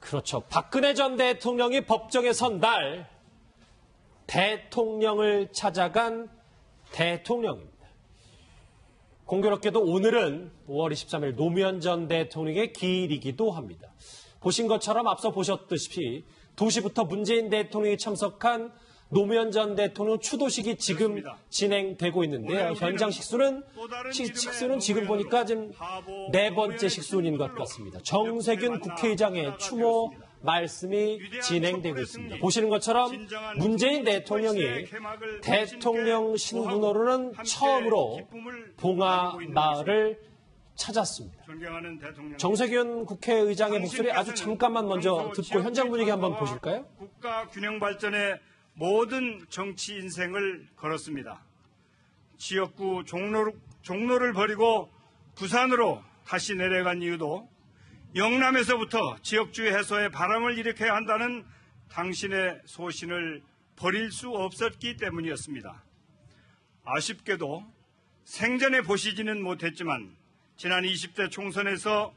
그렇죠. 박근혜 전 대통령이 법정에 선 날 대통령을 찾아간 대통령입니다. 공교롭게도 오늘은 5월 23일 노무현 전 대통령의 기일이기도 합니다. 보신 것처럼 앞서 보셨듯이 2시부터 문재인 대통령이 참석한 노무현 전 대통령 추도식이 지금 그렇습니다. 진행되고 있는데요. 현장 식수는 지금 보니까 지금 4번째 식수인 것 같습니다. 정세균 국회의장의 추모 말씀이 진행되고 있습니다. 보시는 것처럼 문재인 대통령이 대통령 신분으로는 처음으로 봉하마을을 찾았습니다. 정세균 국회의장의 목소리 아주 잠깐만 먼저 듣고 현장 분위기 한번 보실까요? 국가 균형 발전에 모든 정치 인생을 걸었습니다. 지역구 종로를 버리고 부산으로 다시 내려간 이유도 영남에서부터 지역주의 해소에 바람을 일으켜야 한다는 당신의 소신을 버릴 수 없었기 때문이었습니다. 아쉽게도 생전에 보시지는 못했지만 지난 20대 총선에서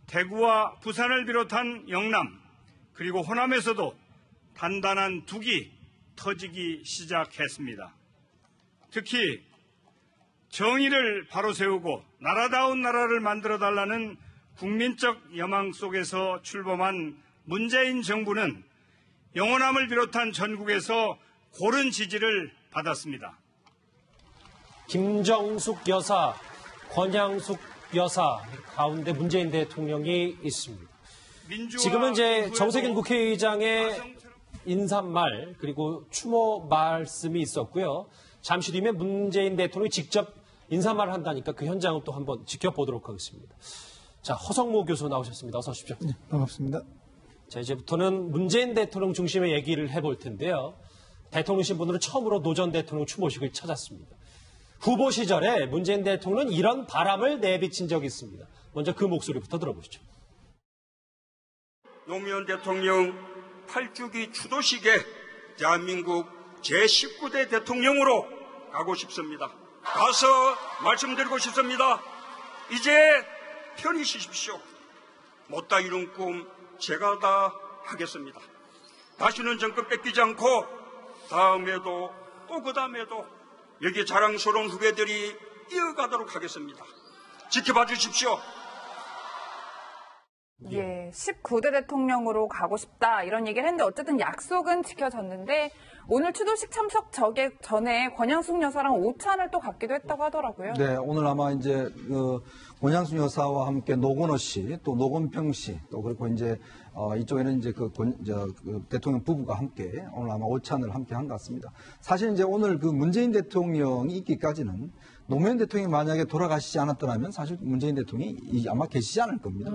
대구와 부산을 비롯한 영남 그리고 호남에서도 단단한 둑이 터지기 시작했습니다. 특히 정의를 바로 세우고 나라다운 나라를 만들어달라는 국민적 여망 속에서 출범한 문재인 정부는 영호남을 비롯한 전국에서 고른 지지를 받았습니다. 김정숙 여사, 권양숙 여사 가운데 문재인 대통령이 있습니다. 지금은 이제 정세균 국회의장의 인사말 그리고 추모 말씀이 있었고요. 잠시 뒤면 문재인 대통령이 직접 인사말을 한다니까 그 현장을 또 한번 지켜보도록 하겠습니다. 자, 허성모 교수 나오셨습니다. 어서 오십시오. 네, 반갑습니다. 자, 이제부터는 문재인 대통령 중심의 얘기를 해볼 텐데요. 대통령 신분으로 처음으로 노 전 대통령 추모식을 찾았습니다. 후보 시절에 문재인 대통령은 이런 바람을 내비친 적이 있습니다. 먼저 그 목소리부터 들어보시죠. 노무현 대통령 8주기 추도식에 대한민국 제19대 대통령으로 가고 싶습니다. 가서 말씀드리고 싶습니다. 이제 편히 쉬십시오. 못다 이룬 꿈 제가 다 하겠습니다. 다시는 정권 뺏기지 않고 다음에도 또 그 다음에도 여기 자랑스러운 후배들이 이어가도록 하겠습니다. 지켜봐 주십시오. 예, 19대 대통령으로 가고 싶다 이런 얘기를 했는데 어쨌든 약속은 지켜졌는데 오늘 추도식 참석 전에 권양숙 여사랑 오찬을 또 갖기도 했다고 하더라고요. 네, 오늘 아마 이제 권양숙 여사와 함께 노건호 씨, 또 노건평 씨, 또 그리고 이제 이쪽에는 이제 그 대통령 부부가 함께 오늘 아마 오찬을 함께 한 것 같습니다. 사실 이제 오늘 그 문재인 대통령이 있기까지는 노무현 대통령이 만약에 돌아가시지 않았더라면 사실 문재인 대통령이 아마 계시지 않을 겁니다.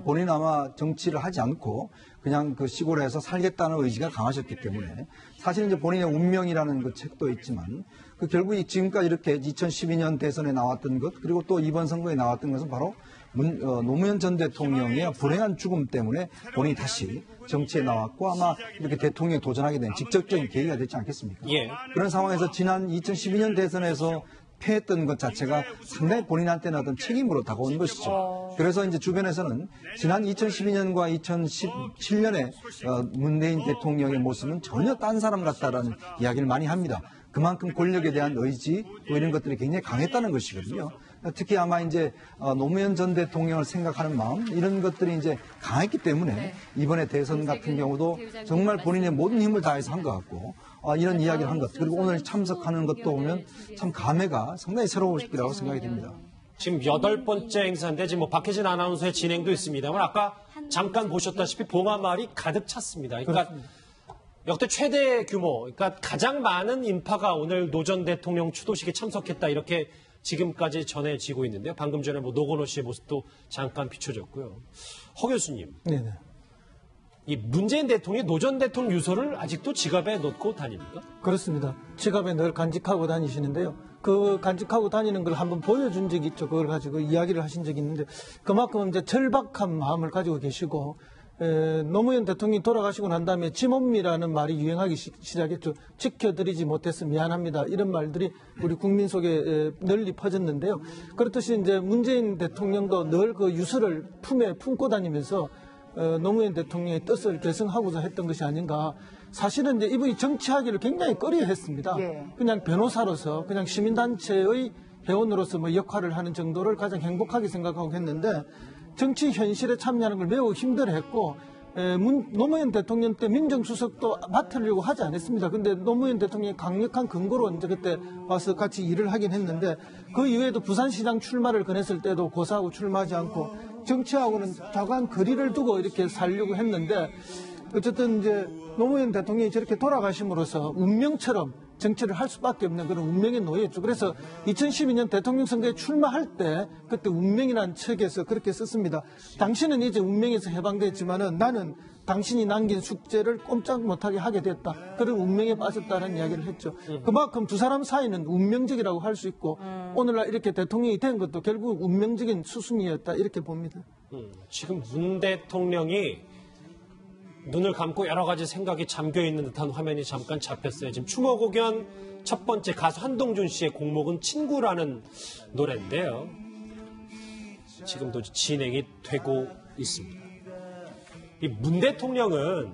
본인은 아마 정치를 하지 않고 그냥 그 시골에서 살겠다는 의지가 강하셨기 때문에 사실 이제 본인의 운명이라는 그 책도 있지만 그 결국 지금까지 이렇게 2012년 대선에 나왔던 것 그리고 또 이번 선거에 나왔던 것은 바로 노무현 전 대통령의 불행한 죽음 때문에 본인이 다시 정치에 나왔고 아마 이렇게 대통령에 도전하게 된 직접적인 계기가 됐지 않겠습니까? 예. 그런 상황에서 지난 2012년 대선에서 패했던 것 자체가 상당히 본인한테는 어떤 책임으로 다가오는 것이죠. 그래서 이제 주변에서는 지난 2012년과 2017년에 문재인 대통령의 모습은 전혀 딴 사람 같다라는 이야기를 많이 합니다. 그만큼 권력에 대한 의지 또 이런 것들이 굉장히 강했다는 것이거든요. 특히 아마 이제 노무현 전 대통령을 생각하는 마음 이런 것들이 이제 강했기 때문에 이번에 대선 같은 경우도 정말 본인의 모든 힘을 다해서 한 것 같고 이런 이야기를 한 것 그리고 오늘 참석하는 것도 보면 참 감회가 상당히 새로울 거라고 생각이 듭니다. 지금 8번째 행사인데 지금 박혜진 아나운서의 진행도 있습니다만 아까 잠깐 보셨다시피 봉하마을이 가득 찼습니다. 그러니까 역대 최대 규모, 그러니까 가장 많은 인파가 오늘 노 전 대통령 추도식에 참석했다 이렇게 지금까지 전해지고 있는데요. 방금 전에 노건호 씨의 모습도 잠깐 비춰졌고요. 허 교수님, 네네. 이 문재인 대통령이 노 전 대통령 유서를 아직도 지갑에 넣고 다닙니까? 그렇습니다. 지갑에 늘 간직하고 다니시는데요. 그 간직하고 다니는 걸 한번 보여준 적이 있죠. 그걸 가지고 이야기를 하신 적이 있는데 그만큼 이제 절박한 마음을 가지고 계시고 노무현 대통령이 돌아가시고 난 다음에 지몸이라는 말이 유행하기 시작했죠. 지켜드리지 못해서 미안합니다. 이런 말들이 우리 국민 속에 널리 퍼졌는데요. 그렇듯이 이제 문재인 대통령도 늘 그 유서를 품에 품고 다니면서 노무현 대통령의 뜻을 계승하고자 했던 것이 아닌가. 사실은 이제 이분이 정치하기를 굉장히 꺼려했습니다. 예. 그냥 변호사로서, 그냥 시민단체의 회원으로서 뭐 역할을 하는 정도를 가장 행복하게 생각하고 했는데 정치 현실에 참여하는 걸 매우 힘들어했고 노무현 대통령 때 민정수석도 맡으려고 하지 않았습니다. 근데 노무현 대통령이 강력한 근거로 이제 그때 와서 같이 일을 하긴 했는데 그 이외에도 부산시장 출마를 권했을 때도 고사하고 출마하지 않고 정치하고는 자관 거리를 두고 이렇게 살려고 했는데 어쨌든 이제 노무현 대통령이 저렇게 돌아가심으로써 운명처럼 정치를 할 수밖에 없는 그런 운명에 놓였죠. 그래서 2012년 대통령 선거에 출마할 때 그때 운명이라는 책에서 그렇게 썼습니다. 당신은 이제 운명에서 해방됐지만은 나는 당신이 남긴 숙제를 꼼짝 못하게 하게 됐다. 그런 운명에 빠졌다는 이야기를 했죠. 그만큼 두 사람 사이는 운명적이라고 할 수 있고 오늘날 이렇게 대통령이 된 것도 결국 운명적인 수순이었다 이렇게 봅니다. 지금 문 대통령이 눈을 감고 여러 가지 생각이 잠겨있는 듯한 화면이 잠깐 잡혔어요. 지금 추모공연 첫 번째 가수 한동준 씨의 곡목은 친구라는 노래인데요. 지금도 진행이 되고 있습니다. 이 문 대통령은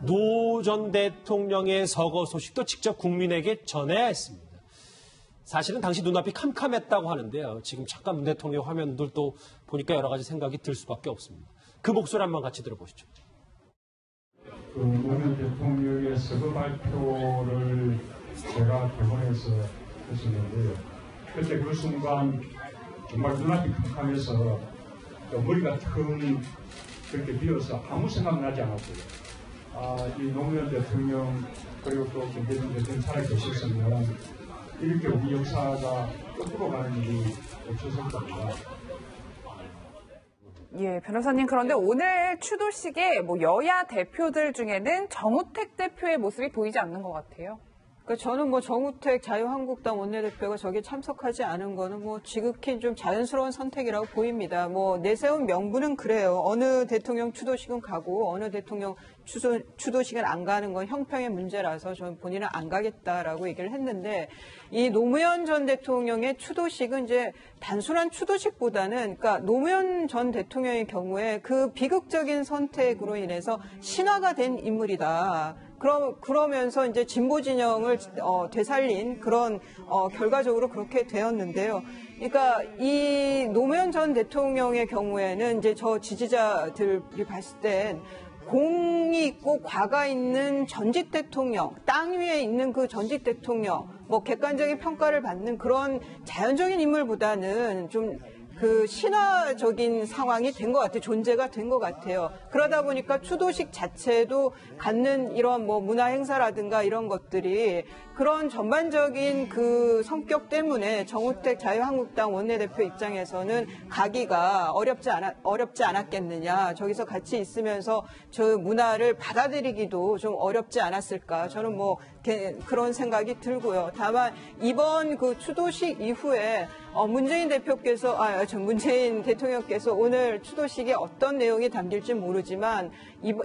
노 전 대통령의 서거 소식도 직접 국민에게 전해야 했습니다. 사실은 당시 눈앞이 캄캄했다고 하는데요. 지금 잠깐 문 대통령 화면들도 보니까 여러 가지 생각이 들 수밖에 없습니다. 그 목소리 한번 같이 들어보시죠. 노무현 대통령의 서거 발표를 제가 대본에서 했었는데요. 그때 그 순간 정말 눈앞이 캄캄해서 머리가 텅 그렇게 비어서 아무 생각 나지 않았고요. 이 노무현 대통령 그리고 또 김대중 대통령 살아계셨으면 이렇게 우리 역사가 거꾸로 가는 일이 없었을 겁니다. 예, 변호사님, 그런데 오늘 추도식에 뭐 여야 대표들 중에는 정우택 대표의 모습이 보이지 않는 것 같아요. 그러니까 저는 뭐 정우택 자유한국당 원내대표가 저기에 참석하지 않은 거는 뭐 지극히 좀 자연스러운 선택이라고 보입니다. 뭐 내세운 명분은 그래요. 어느 대통령 추도식은 가고 어느 대통령 추도식은 안 가는 건 형평의 문제라서 저는 본인은 안 가겠다라고 얘기를 했는데 이 노무현 전 대통령의 추도식은 이제 단순한 추도식보다는 그러니까 노무현 전 대통령의 경우에 그 비극적인 선택으로 인해서 신화가 된 인물이다. 그러면서 이제 진보 진영을 되살린 그런 결과적으로 그렇게 되었는데요. 그러니까 이 노무현 전 대통령의 경우에는 이제 저 지지자들이 봤을 땐 공이 있고 과가 있는 전직 대통령, 땅 위에 있는 그 전직 대통령, 뭐 객관적인 평가를 받는 그런 자연적인 인물보다는 좀 그 신화적인 상황이 된 것 같아요. 존재가 된 것 같아요. 그러다 보니까 추도식 자체도 갖는 이런 뭐 문화 행사라든가 이런 것들이 그런 전반적인 그 성격 때문에 정우택 자유한국당 원내대표 입장에서는 가기가 어렵지 않았겠느냐. 저기서 같이 있으면서 저 문화를 받아들이기도 좀 어렵지 않았을까. 저는 뭐 그런 생각이 들고요. 다만 이번 그 추도식 이후에 문재인 대통령께서 오늘 추도식에 어떤 내용이 담길지 모르지만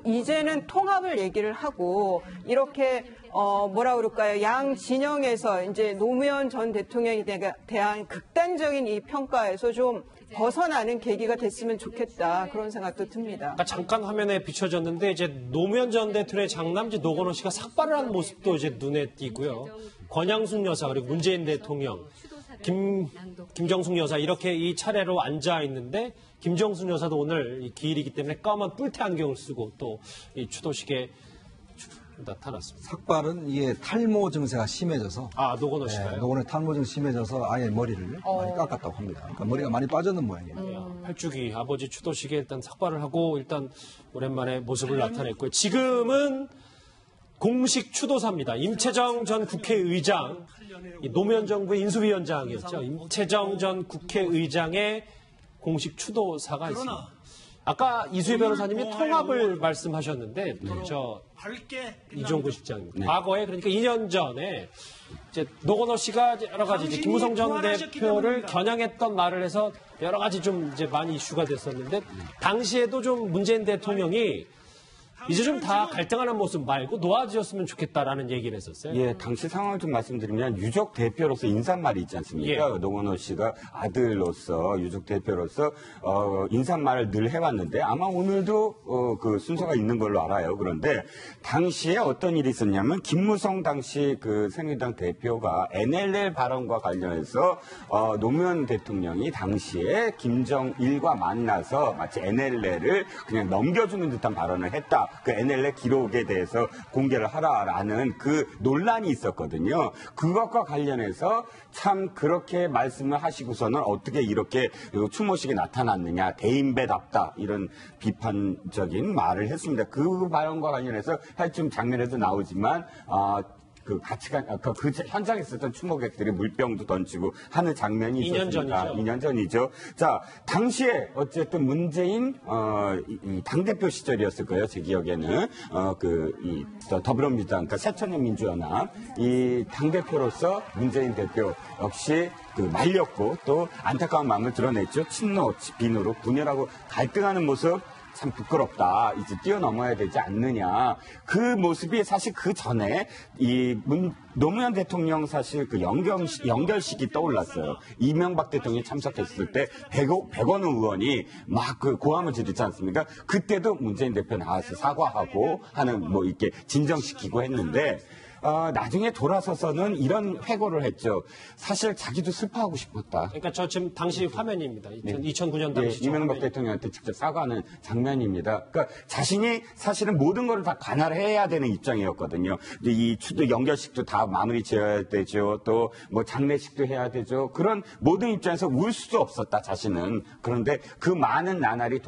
이제는 통합을 얘기를 하고 이렇게 뭐라 그럴까요? 양 진영에서 이제 노무현 전 대통령에 대한 극단적인 이 평가에서 좀 벗어나는 계기가 됐으면 좋겠다. 그런 생각도 듭니다. 그러니까 잠깐 화면에 비춰졌는데 이제 노무현 전 대통령의 장남지 노건호 씨가 삭발을 한 모습도 이제 눈에 띄고요. 권양숙 여사 그리고 문재인 대통령, 김정숙 여사 이렇게 이 차례로 앉아 있는데 김정숙 여사도 오늘 이 기일이기 때문에 까만 뿔테 안경을 쓰고 또 이 추도식에 나타났습니다. 삭발은 이게 탈모 증세가 심해져서 노건호 씨가요? 노건의 탈모 증 심해져서 아예 머리를 많이 깎았다고 합니다. 그러니까 머리가 많이 빠졌는 모양이에요. 팔주기 아버지 추도식에 일단 삭발을 하고 일단 오랜만에 모습을 나타냈고요. 지금은 공식 추도사입니다. 임채정 전 국회의장, 노무현 정부의 인수위원장이었죠. 임채정 전 국회의장의 공식 추도사가 있습니다. 아까 이수희 변호사님이 통합을 말씀하셨는데 이종구 실장님 과거에 그러니까 2년 전에 이제 노건호 씨가 여러 가지 이제 김무성 전 대표를 겨냥했던 말을 해서 여러 가지 좀 이제 많이 이슈가 됐었는데 당시에도 좀 문재인 대통령이 이제 좀 다 갈등하는 모습 말고 놓아지었으면 좋겠다라는 얘기를 했었어요. 예, 당시 상황을 좀 말씀드리면 유족 대표로서 인사말이 있지 않습니까? 예. 노건호 씨가 아들로서 유족 대표로서 인사말을 늘 해왔는데 아마 오늘도 그 순서가 있는 걸로 알아요. 그런데 당시에 어떤 일이 있었냐면 김무성 당시 그 새누리당 대표가 NLL 발언과 관련해서 노무현 대통령이 당시에 김정일과 만나서 마치 NLL을 그냥 넘겨주는 듯한 발언을 했다. 그 NLL 기록에 대해서 공개를 하라라는 그 논란이 있었거든요. 그것과 관련해서 참 그렇게 말씀을 하시고서는 어떻게 이렇게 추모식에 나타났느냐, 대인배답다 이런 비판적인 말을 했습니다. 그 발언과 관련해서 하여튼 장면에도 나오지만 그 현장에 있었던 추모객들이 물병도 던지고 하는 장면이 2년 있었습니다. 전이죠. 2년 전이죠. 자, 당시에 어쨌든 문재인 이 당대표 시절이었을 거예요. 제 기억에는 더불어민주당, 그러니까 새천년민주연합 이 당대표로서 문재인 대표 역시 그 말렸고 또 안타까운 마음을 드러냈죠. 친노, 비누로 분열하고 갈등하는 모습. 참 부끄럽다. 이제 뛰어넘어야 되지 않느냐. 그 모습이 사실 그 전에 노무현 대통령 사실 그 연결식이 떠올랐어요. 이명박 대통령이 참석했을 때 백원우 의원이 막 그 고함을 지르지 않습니까? 그때도 문재인 대표 나와서 사과하고 하는 뭐 이렇게 진정시키고 했는데 나중에 돌아서서는 이런 회고를 했죠. 사실 자기도 슬퍼하고 싶었다. 그러니까 저 지금 당시 화면입니다. 2009년 당시. 이명박 대통령한테 직접 사과하는 장면입니다. 그러니까 자신이 사실은 모든 걸 다 관할해야 되는 입장이었거든요. 이 추도 연결식도 다 마무리 지어야 되죠. 또 뭐 장례식도 해야 되죠. 그런 모든 입장에서 울 수도 없었다. 자신은. 그런데 그 많은 나날이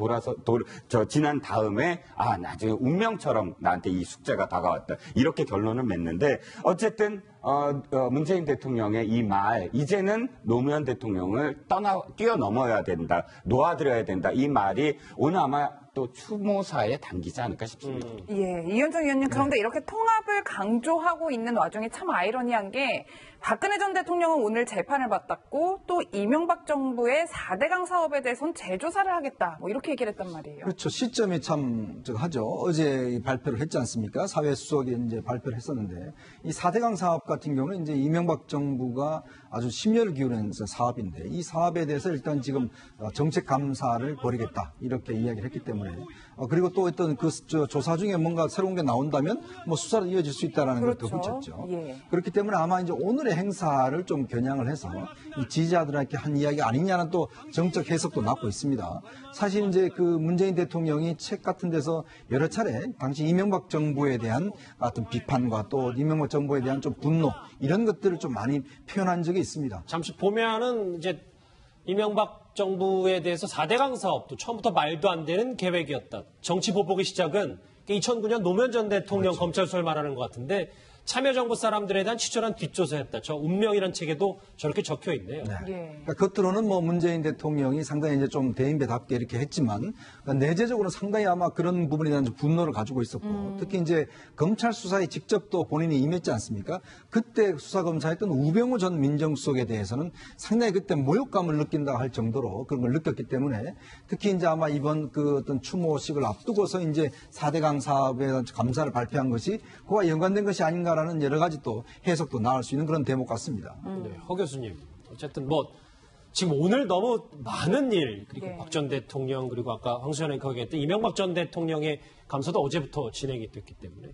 지난 다음에 나중에 운명처럼 나한테 이 숙제가 다가왔다. 이렇게 결론을 맺는데 어쨌든 문재인 대통령의 이 말, 이제는 노무현 대통령을 뛰어넘어야 된다, 놓아드려야 된다, 이 말이 오늘 아마 또 추모사에 담기지 않을까 싶습니다. 예, 이현정 의원님, 그런데 이렇게 통합을 강조하고 있는 와중에 참 아이러니한 게 박근혜 전 대통령은 오늘 재판을 받았고 또 이명박 정부의 4대강 사업에 대해서는 재조사를 하겠다, 뭐 이렇게 얘기를 했단 말이에요. 그렇죠. 시점이 참 하죠. 어제 발표를 했지 않습니까? 사회수석이 이제 발표를 했었는데 이 4대강 사업 같은 경우는 이제 이명박 정부가 아주 심혈을 기울인 사업인데 이 사업에 대해서 일단 지금 정책 감사를 벌이겠다 이렇게 이야기를 했기 때문에 그리고 또 어떤 그 조사 중에 뭔가 새로운 게 나온다면 뭐 수사로 이어질 수 있다라는 그렇죠. 것도 붙였죠. 예. 그렇기 때문에 아마 이제 오늘의 행사를 좀 겨냥을 해서 이 지지자들한테 한 이야기 아니냐는 또 정책 해석도 나고 있습니다. 사실 이제 그 문재인 대통령이 책 같은 데서 여러 차례 당시 이명박 정부에 대한 어떤 비판과 또 이명박 정부에 대한 좀 분노 이런 것들을 좀 많이 표현한 적이 있습니다. 잠시 보면은 이제 이명박 정부에 대해서 4대강 사업도 처음부터 말도 안 되는 계획이었다. 정치 보복의 시작은 2009년 노무현 전 대통령 그렇죠. 검찰 수사를 말하는 것 같은데 참여정부 사람들에 대한 치졸한 뒷조사였다. 저 운명이라는 책에도 저렇게 적혀 있네요. 네. 예. 그러니까 겉으로는 뭐 문재인 대통령이 상당히 이제 좀 대인배답게 이렇게 했지만 그러니까 내재적으로 상당히 아마 그런 부분에 대한 분노를 가지고 있었고 특히 이제 검찰 수사에 직접 또 본인이 임했지 않습니까? 그때 수사검사했던 우병우 전 민정수석에 대해서는 상당히 그때 모욕감을 느낀다 할 정도로 그런 걸 느꼈기 때문에 특히 이제 아마 이번 그 어떤 추모식을 앞두고서 이제 4대강 사업에 대한 감사를 발표한 것이 그와 연관된 것이 아닌가 라는 여러 가지 또 해석도 나올 수 있는 그런 대목 같습니다. 네, 허 교수님. 어쨌든 뭐 지금 오늘 너무 많은 일 그리고 네. 박 전 대통령 그리고 아까 황수현 앵커가 했던 이명박 전 대통령의 감사도 어제부터 진행이 됐기 때문에.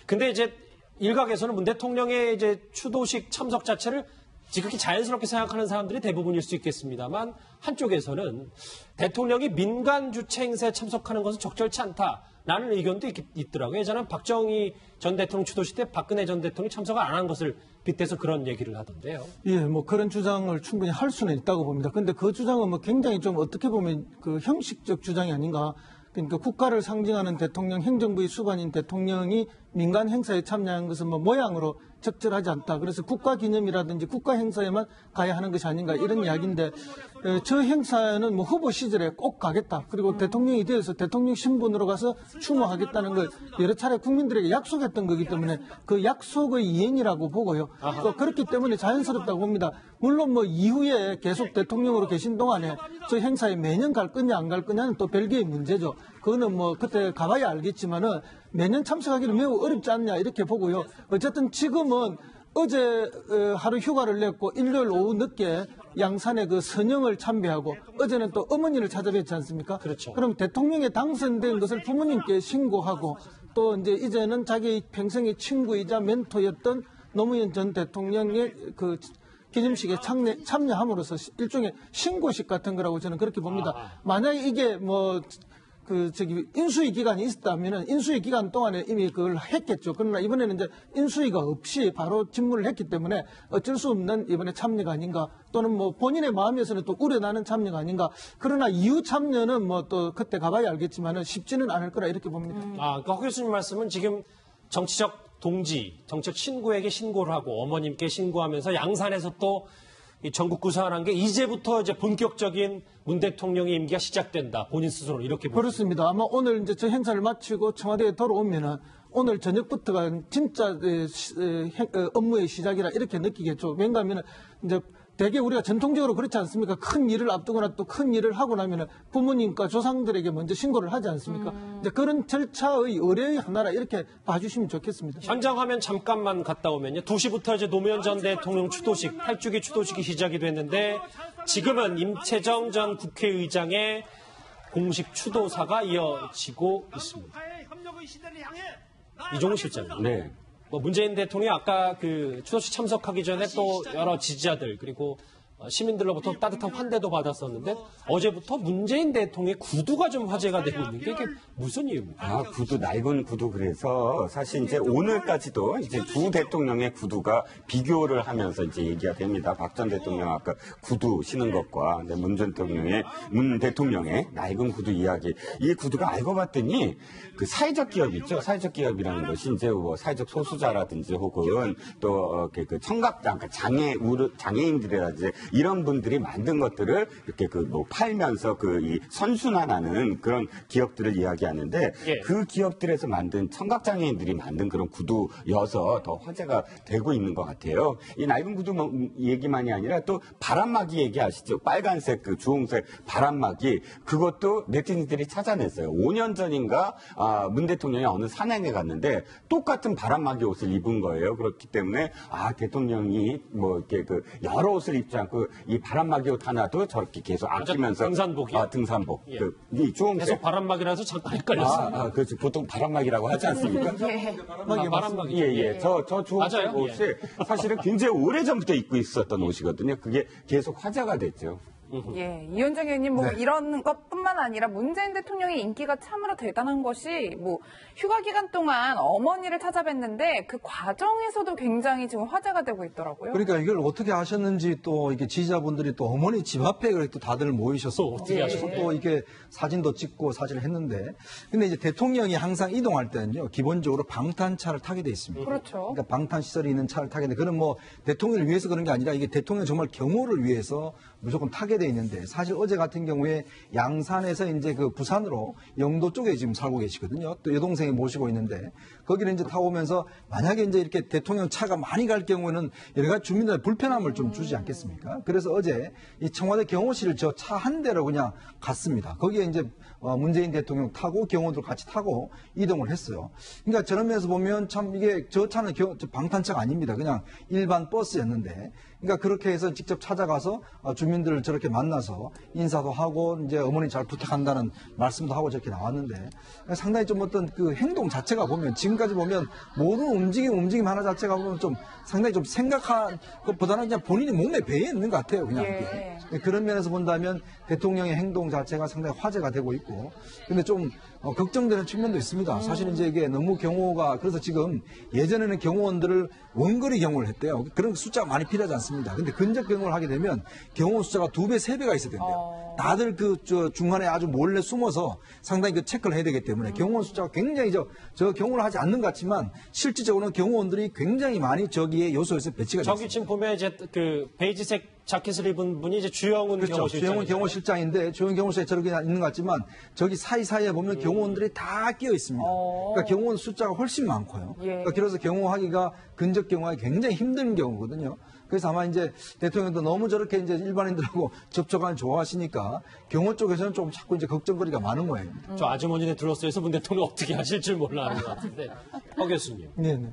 근데 이제 일각에서는 문 대통령의 이제 추도식 참석 자체를 지극히 자연스럽게 생각하는 사람들이 대부분일 수 있겠습니다만 한쪽에서는 대통령이 민간 주최 행사에 참석하는 것은 적절치 않다. 라는 의견도 있더라고요. 예전에 박정희 전 대통령 추도식 때 박근혜 전 대통령이 참석을 안 한 것을 빗대서 그런 얘기를 하던데요. 예, 뭐 그런 주장을 충분히 할 수는 있다고 봅니다. 그런데 그 주장은 뭐 굉장히 좀 어떻게 보면 그 형식적 주장이 아닌가. 그러니까 국가를 상징하는 대통령, 행정부의 수반인 대통령이 민간 행사에 참여한 것은 뭐 모양으로 적절하지 않다. 그래서 국가 기념이라든지 국가 행사에만 가야 하는 것이 아닌가 이런 이야기인데 저 행사는 뭐 후보 시절에 꼭 가겠다. 그리고 대통령이 되어서 대통령 신분으로 가서 추모하겠다는 걸 여러 차례 국민들에게 약속했던 거기 때문에 그 약속의 이행이라고 보고요. 또 그렇기 때문에 자연스럽다고 봅니다. 물론 뭐 이후에 계속 대통령으로 계신 동안에 저 행사에 매년 갈 거냐 안 갈 거냐는 또 별개의 문제죠. 그거는 뭐 그때 가봐야 알겠지만은 매년 참석하기는 매우 어렵지 않냐 이렇게 보고요. 어쨌든 지금은 어제 하루 휴가를 냈고 일요일 오후 늦게 양산에 그 선영을 참배하고 어제는 또 어머니를 찾아뵙지 않습니까? 그렇죠. 그럼 대통령에 당선된 것을 부모님께 신고하고 또 이제는 자기 평생의 친구이자 멘토였던 노무현 전 대통령의 그 기념식에 참여함으로써 일종의 신고식 같은 거라고 저는 그렇게 봅니다. 만약에 이게 인수위 기간이 있었다면은 인수위 기간 동안에 이미 그걸 했겠죠. 그러나 이번에는 이제 인수위가 없이 바로 직무를 했기 때문에 어쩔 수 없는 이번에 참여가 아닌가 또는 뭐 본인의 마음에서는 또 우려나는 참여가 아닌가. 그러나 이후 참여는 뭐 또 그때 가봐야 알겠지만은 쉽지는 않을 거라 이렇게 봅니다. 그러니까 허 교수님 말씀은 지금 정치적 동지, 정치적 친구에게 신고를 하고 어머님께 신고하면서 양산에서 또 이 전국 구상한 게 이제부터 이제 본격적인 문 대통령의 임기가 시작된다. 본인 스스로 이렇게 보십니다. 그렇습니다. 아마 오늘 이제 저 행사를 마치고 청와대에 돌아오면은 오늘 저녁부터가 진짜 업무의 시작이라 이렇게 느끼겠죠. 왜냐하면 이제 대개 우리가 전통적으로 그렇지 않습니까? 큰 일을 앞두거나 또 큰 일을 하고 나면은 부모님과 조상들에게 먼저 신고를 하지 않습니까? 이제 그런 절차의 의례의 하나라 이렇게 봐주시면 좋겠습니다. 현장 화면 잠깐만 갔다 오면요. 2시부터 이제 노무현 전 대통령 추도식, 8주기 추도식이 시작이 됐는데 지금은 임채정 전 국회의장의 공식 추도사가 이어지고 있습니다. 이종우 실장님. 네. 문재인 대통령이 아까 그 추도식 참석하기 전에 또 여러 지지자들 그리고 시민들로부터 따뜻한 환대도 받았었는데 어제부터 문재인 대통령의 구두가 좀 화제가 되고 있는 게 이게 무슨 이유입니까? 구두, 낡은 구두. 그래서 사실 이제 오늘까지도 이제 두 대통령의 구두가 비교를 하면서 이제 얘기가 됩니다. 박 전 대통령 아까 구두 신은 것과 문 대통령의 낡은 구두 이야기. 이 구두가 알고 봤더니 그 사회적 기업 있죠. 사회적 기업이라는 것이 이제 뭐 사회적 소수자라든지 혹은 또 그 청각장, 장애인들이라든지 이런 분들이 만든 것들을 이렇게 팔면서 이 선순환하는 그런 기업들을 이야기하는데 예. 그 기업들에서 만든 청각장애인들이 만든 그런 구두여서 더 화제가 되고 있는 것 같아요. 이 낡은 구두 얘기만이 아니라 또 바람막이 얘기하시죠. 빨간색 그 주홍색 바람막이 그것도 네티즌들이 찾아냈어요. 5년 전인가 문 대통령이 어느 산행에 갔는데 똑같은 바람막이 옷을 입은 거예요. 그렇기 때문에 대통령이 뭐 이렇게 여러 옷을 입지 않고 이 바람막이 옷 하나도 저렇게 계속 아끼면서 등산복이요? 등산복. 예. 이 주홍색 계속 바람막이라서 잠깐 헷갈렸어요. 그렇죠. 보통 바람막이라고 하지 않습니까? 바람막이. 예. 저 주홍색 맞아요. 옷이 사실은 굉장히 오래전부터 입고 있었던 옷이거든요. 그게 계속 화제가 됐죠. 예, 이현정 의원님 이런 것뿐만 아니라 문재인 대통령의 인기가 참으로 대단한 것이 휴가 기간 동안 어머니를 찾아뵀는데 그 과정에서도 굉장히 지금 화제가 되고 있더라고요. 그러니까 이걸 어떻게 하셨는지 또 이게 지지자분들이 또 어머니 집 앞에 또 다들 모이셔서 어떻게 하셨어요? 또 이렇게 사진도 찍고 사진을 했는데 근데 이제 대통령이 항상 이동할 때는요 기본적으로 방탄차를 타게 돼 있습니다. 그렇죠. 그러니까 방탄 시설이 있는 차를 타게 돼. 그건 대통령을 위해서 그런 게 아니라 이게 대통령 정말 경호를 위해서 무조건 타게 돼 있는데 사실 어제 같은 경우에 양산에서 이제 부산으로 영도 쪽에 지금 살고 계시거든요. 또 여동생이 모시고 있는데 거기를 이제 타고 오면서 만약에 이제 이렇게 대통령 차가 많이 갈 경우에는 여러 가지 주민들의 불편함을 좀 주지 않겠습니까? 그래서 어제 이 청와대 경호실을 저 차 한 대로 그냥 갔습니다. 거기에 이제 문재인 대통령 타고 경호도 같이 타고 이동을 했어요. 그러니까 저런 면에서 보면 참 이게 저 차는 방탄차가 아닙니다. 그냥 일반 버스였는데 그러니까 그렇게 해서 직접 찾아가서 주민들을 저렇게 만나서 인사도 하고 이제 어머니 잘 부탁한다는 말씀도 하고 저렇게 나왔는데 상당히 좀 어떤 그 행동 자체가 보면 지금까지 보면 모든 움직임 하나 자체가 보면 좀 상당히 좀 생각한 것보다는 그냥 본인이 몸에 배에 있는 것 같아요. 그냥 예. 그런 면에서 본다면 대통령의 행동 자체가 상당히 화제가 되고 있고 근데 좀 걱정되는 측면도 있습니다. 사실 이제 이게 너무 경호가 그래서 지금 예전에는 경호원들을 원거리 경호를 했대요. 그런 숫자가 많이 필요하지 않습니까? 없습니다. 근데 근접 경호를 하게 되면 경호원 숫자가 2배, 3배가 있어야 된대요. 다들 중간에 아주 몰래 숨어서 상당히 체크를 해야 되기 때문에 경호원 숫자가 굉장히 저 경호를 하지 않는 것 같지만 실질적으로는 경호원들이 굉장히 많이 저기에 요소에서 배치가 되어 저기 지금 보면 이제 그 베이지색 자켓을 입은 분이 이제 주영훈 그렇죠. 경호실장. 주영훈 경호실장인데 주영훈 경호실에 저렇게 있는 것 같지만 저기 사이사이에 보면 경호원들이 다 끼어 있습니다. 그러니까 경호원 숫자가 훨씬 많고요. 그러니까 그래서 경호하기가 근접 경호하기 굉장히 힘든 경우거든요. 그래서 아마 이제 대통령도 너무 저렇게 이제 일반인들하고 접촉하는 좋아하시니까 경호 쪽에서는 좀 자꾸 이제 걱정거리가 많은 거예요. 저 아주머니네 둘러싸여서 문 대통령 어떻게 하실 줄 몰라 하는 것 같은데. 허 교수님. 네네.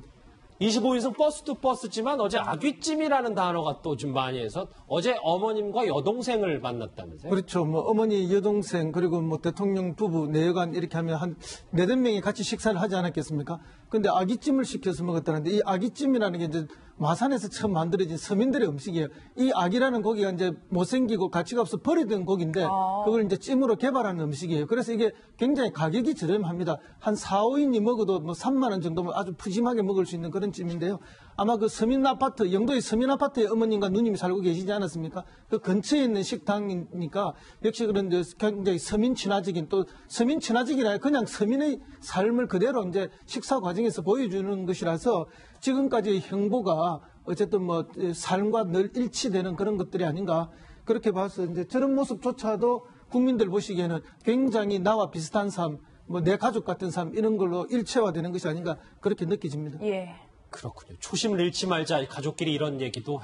25인승 버스도 버스지만 어제 아귀찜이라는 단어가 또 좀 많이 해서 어제 어머님과 여동생을 만났다면서요? 그렇죠. 뭐 어머니, 여동생 그리고 뭐 대통령 부부, 내여관 이렇게 하면 한 4-5명이 같이 식사를 하지 않았겠습니까? 근데 아귀찜을 시켜서 먹었다는데 이 아귀찜이라는 게 이제 마산에서 처음 만들어진 서민들의 음식이에요. 이 아귀라는 고기가 이제 못생기고 가치가 없어 버리던 고기인데 그걸 이제 찜으로 개발한 음식이에요. 그래서 이게 굉장히 가격이 저렴합니다. 한 4-5인이 먹어도 뭐 3만 원 정도면 아주 푸짐하게 먹을 수 있는 그런 찜인데요. 아마 그 서민 아파트, 영도의 서민 아파트에 어머님과 누님이 살고 계시지 않았습니까? 그 근처에 있는 식당이니까 역시 그런 굉장히 서민 친화적인 또 서민 친화적이라 아니라 그냥 서민의 삶을 그대로 이제 식사 과정에서 보여주는 것이라서 지금까지의 행보가 어쨌든 뭐 삶과 늘 일치되는 그런 것들이 아닌가 그렇게 봐서 이제 저런 모습조차도 국민들 보시기에는 굉장히 나와 비슷한 삶, 뭐 내 가족 같은 삶 이런 걸로 일체화되는 것이 아닌가 그렇게 느껴집니다. 예. 그렇군요. 초심을 잃지 말자. 가족끼리 이런 얘기도